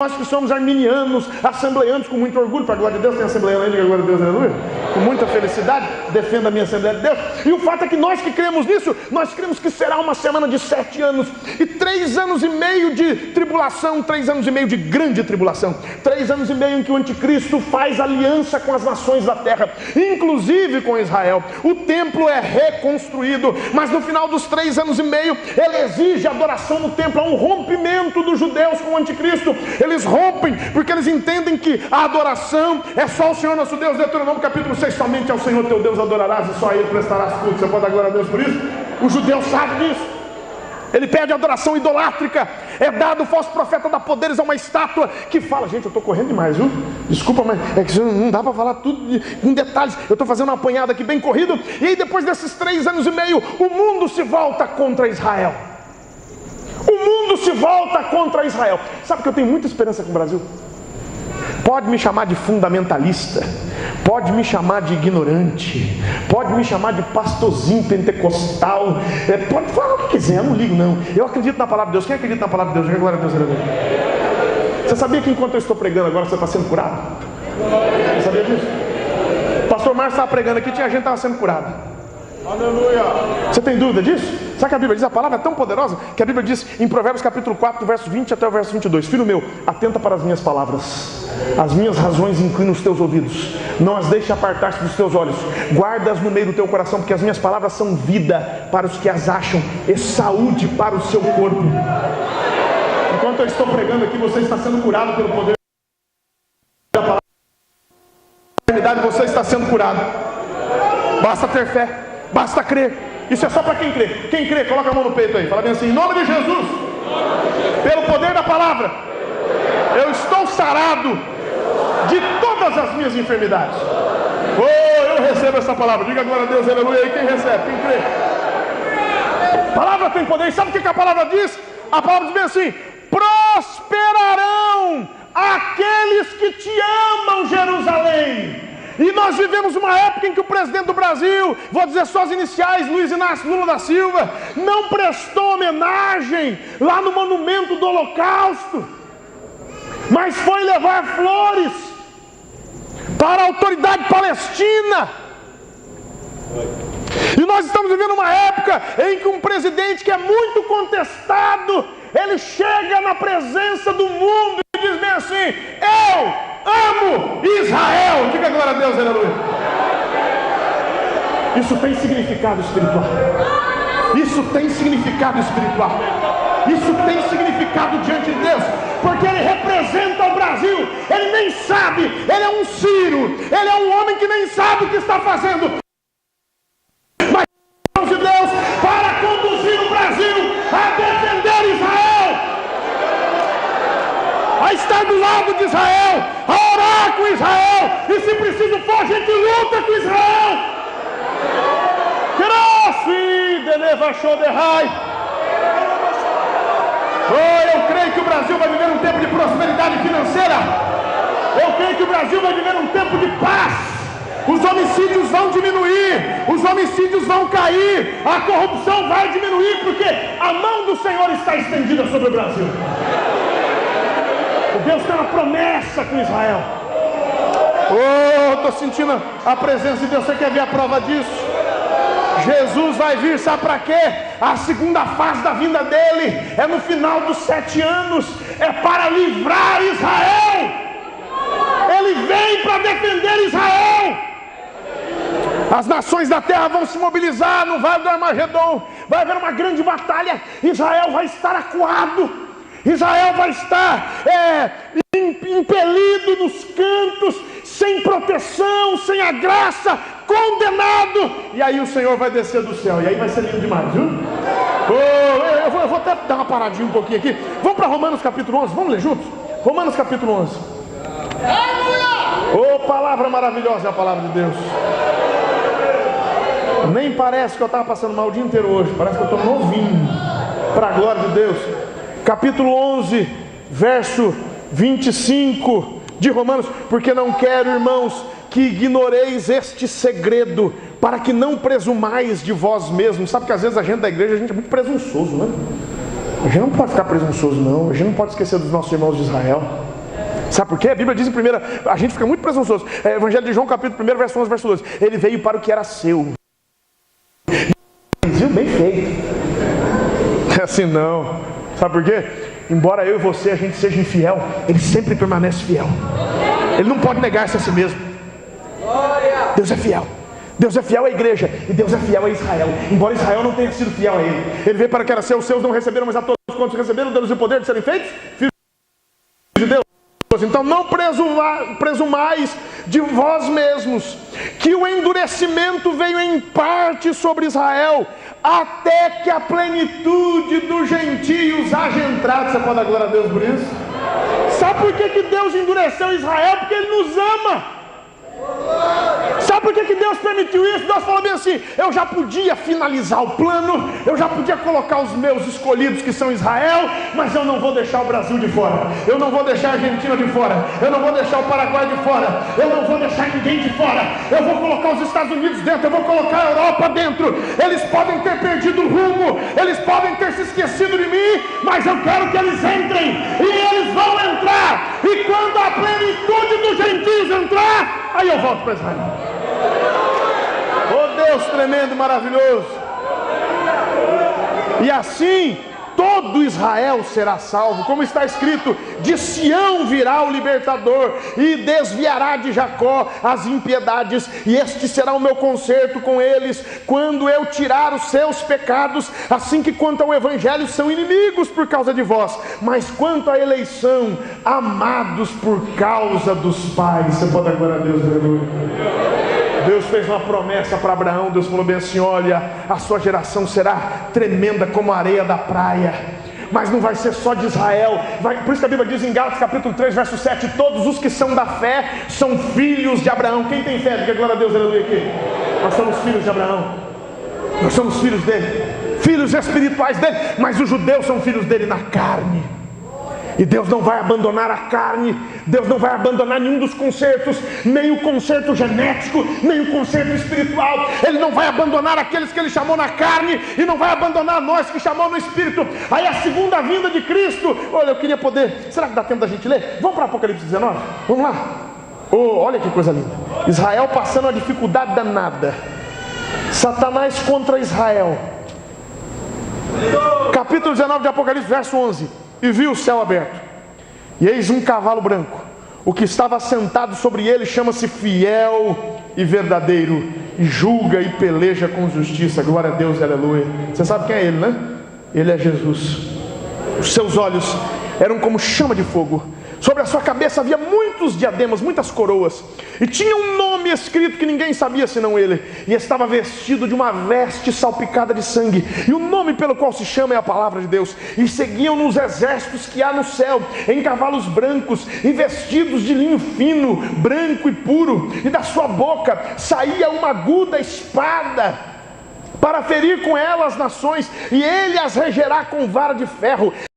Nós que somos arminianos, assembleianos, com muito orgulho, para a glória de Deus, tem assembleiano aí, diga glória a Deus, aleluia, com muita felicidade, defenda a minha Assembleia de Deus. E o fato é que nós que cremos nisso, nós cremos que será uma semana de 7 anos, e 3 anos e meio de tribulação, 3 anos e meio de grande tribulação, 3 anos e meio em que o anticristo faz aliança com as nações da terra, inclusive com Israel. O templo é reconstruído, mas no final dos 3 anos e meio, ele exige adoração no templo, há um rompimento dos judeus com o anticristo. Eles rompem, porque eles entendem que a adoração é só o Senhor nosso Deus. Deuteronômio capítulo 6, somente ao Senhor teu Deus adorarás e só a Ele prestarás culto. Você pode dar glória a Deus por isso? O judeu sabe disso. Ele pede adoração idolátrica. É dado o falso profeta dá poderes a uma estátua que fala, gente, eu estou correndo demais, viu? Desculpa, mas é que não dá para falar tudo com detalhes. Eu estou fazendo uma apanhada aqui bem corrido. E aí depois desses 3 anos e meio, o mundo se volta contra Israel. O mundo se volta contra Israel. Sabe que eu tenho muita esperança com o Brasil? Pode me chamar de fundamentalista, pode me chamar de ignorante, pode me chamar de pastorzinho pentecostal, pode falar o que quiser, eu não ligo não. Eu acredito na palavra de Deus. Quem acredita na palavra de Deus? Glória a Deus, aleluia. Você sabia que enquanto eu estou pregando agora você está sendo curado? Você sabia disso? O pastor Márcio estava pregando aqui, tinha gente que estava sendo curada. Aleluia. Você tem dúvida disso? Sabe que a Bíblia diz? A palavra é tão poderosa que a Bíblia diz em Provérbios capítulo 4, do verso 20 até o verso 22: Filho meu, atenta para as minhas palavras, as minhas razões inclina os teus ouvidos, não as deixe apartar-se dos teus olhos, guarda-as no meio do teu coração, porque as minhas palavras são vida para os que as acham e saúde para o seu corpo. Enquanto eu estou pregando aqui, você está sendo curado pelo poder da palavra. Na eternidade você está sendo curado. Basta ter fé, basta crer. Isso é só para quem crê. Quem crê, coloca a mão no peito aí. Fala bem assim: em nome de Jesus, pelo poder da palavra, eu estou sarado de todas as minhas enfermidades. Oh, eu recebo essa palavra. Diga glória a Deus, aleluia. E quem recebe? Quem crê? A palavra tem poder. E sabe o que a palavra diz? A palavra diz bem assim: prosperarão aqueles que te amam, Jerusalém. E nós vivemos uma época em que o presidente do Brasil, vou dizer só as iniciais, Luiz Inácio Lula da Silva, não prestou homenagem lá no monumento do Holocausto, mas foi levar flores para a autoridade palestina. E nós estamos vivendo uma época em que um presidente que é muito contestado, ele chega na presença do mundo e diz bem assim: eu amo Israel. Diga glória a Deus, aleluia. Isso tem significado espiritual. Isso tem significado espiritual. Isso tem significado diante de Deus, porque ele representa o Brasil. Ele nem sabe, ele é um Ciro, ele é um homem que nem sabe o que está fazendo, mas de Deus para conduzir o Brasil a defender Israel, a estar do lado de Israel, a orar com Israel, e se preciso for, a gente luta com Israel. Oh, eu creio que o Brasil vai viver um tempo de prosperidade financeira. Eu creio que o Brasil vai viver um tempo de paz. Os homicídios vão diminuir, os homicídios vão cair, a corrupção vai diminuir, porque a mão do Senhor está estendida sobre o Brasil. Deus tem uma promessa com Israel. Oh, estou sentindo a presença de Deus. Você quer ver a prova disso? Jesus vai vir, sabe para quê? A segunda fase da vinda dele é no final dos 7 anos, é para livrar Israel. Ele vem para defender Israel. As nações da terra vão se mobilizar no Vale do Armagedon. Vai haver uma grande batalha. Israel vai estar acuado. Israel vai estar impelido nos cantos, sem proteção, sem a graça, condenado. E aí o Senhor vai descer do céu. E aí vai ser lindo demais, viu? Oh, eu vou até dar uma paradinha um pouquinho aqui. Vamos para Romanos capítulo 11. Vamos ler juntos? Romanos capítulo 11. Oh, palavra maravilhosa é a palavra de Deus. Nem parece que eu estava passando mal o dia inteiro hoje. Parece que eu estou novinho. Para a glória de Deus. Capítulo 11, verso 25 de Romanos. Porque não quero, irmãos, que ignoreis este segredo, para que não presumais de vós mesmos. Sabe que às vezes a gente da igreja, a gente é muito presunçoso, né? A gente não pode ficar presunçoso, não. A gente não pode esquecer dos nossos irmãos de Israel. Sabe por quê? A Bíblia diz em primeira, a gente fica muito presunçoso. Evangelho de João, capítulo 1, verso 11, verso 12. Ele veio para o que era seu. Viu? Bem feito. É assim não. Sabe por quê? Embora eu e você a gente seja infiel, ele sempre permanece fiel. Ele não pode negar-se a si mesmo. Deus é fiel. Deus é fiel à igreja e Deus é fiel a Israel. Embora Israel não tenha sido fiel a ele. Ele veio para que era seu, os seus não receberam, mas a todos quantos receberam, deu-lhes o poder de serem feitos filhos de Deus. Então não presumais de vós mesmos que o endurecimento veio em parte sobre Israel, até que a plenitude dos gentios haja entrado. Você pode dar glória a Deus por isso? Sabe por que Deus endureceu Israel? Porque Ele nos ama. Sabe por que Deus permitiu isso? Deus falou bem assim: eu já podia finalizar o plano, eu já podia colocar os meus escolhidos que são Israel, mas eu não vou deixar o Brasil de fora, eu não vou deixar a Argentina de fora, eu não vou deixar o Paraguai de fora, eu não vou deixar ninguém de fora, eu vou colocar os Estados Unidos dentro, eu vou colocar a Europa dentro. Eles podem ter perdido o rumo, eles podem ter se esquecido de mim, mas eu quero que eles entrem, e eles vão entrar, e quando a plenitude dos gentios entrar, aí eu volto para Israel. Oh Deus tremendo, maravilhoso. E assim todo Israel será salvo, como está escrito: de Sião virá o libertador, e desviará de Jacó as impiedades, e este será o meu concerto com eles, quando eu tirar os seus pecados. Assim que quanto ao evangelho são inimigos por causa de vós, mas quanto à eleição, amados por causa dos pais. Você pode dar glória a Deus, aleluia. Deus fez uma promessa para Abraão. Deus falou bem assim: olha, a sua geração será tremenda como a areia da praia. Mas não vai ser só de Israel. Por isso que a Bíblia diz em Gálatas capítulo 3, verso 7: todos os que são da fé são filhos de Abraão. Quem tem fé? Diga glória a Deus, aleluia aqui. Nós somos filhos de Abraão. Nós somos filhos dele, filhos espirituais dele. Mas os judeus são filhos dele na carne. E Deus não vai abandonar a carne, Deus não vai abandonar nenhum dos concertos, nem o concerto genético, nem o concerto espiritual. Ele não vai abandonar aqueles que Ele chamou na carne, e não vai abandonar nós que chamou no espírito. Aí a segunda vinda de Cristo, olha, eu queria poder, será que dá tempo da gente ler? Vamos para Apocalipse 19? Vamos lá. Oh, olha que coisa linda. Israel passando uma dificuldade danada. Satanás contra Israel. Capítulo 19 de Apocalipse, verso 11. E viu o céu aberto, e eis um cavalo branco. O que estava sentado sobre ele chama-se Fiel e Verdadeiro, e julga e peleja com justiça. Glória a Deus, aleluia. Você sabe quem é ele, né? Ele é Jesus. Os seus olhos eram como chama de fogo. Sobre a sua cabeça havia muitos diademas, muitas coroas, e tinha um nome escrito que ninguém sabia senão ele, e estava vestido de uma veste salpicada de sangue, e o nome pelo qual se chama é a palavra de Deus. E seguiam-no os exércitos que há no céu, em cavalos brancos, e vestidos de linho fino, branco e puro, e da sua boca saía uma aguda espada, para ferir com ela as nações, e ele as regerá com vara de ferro.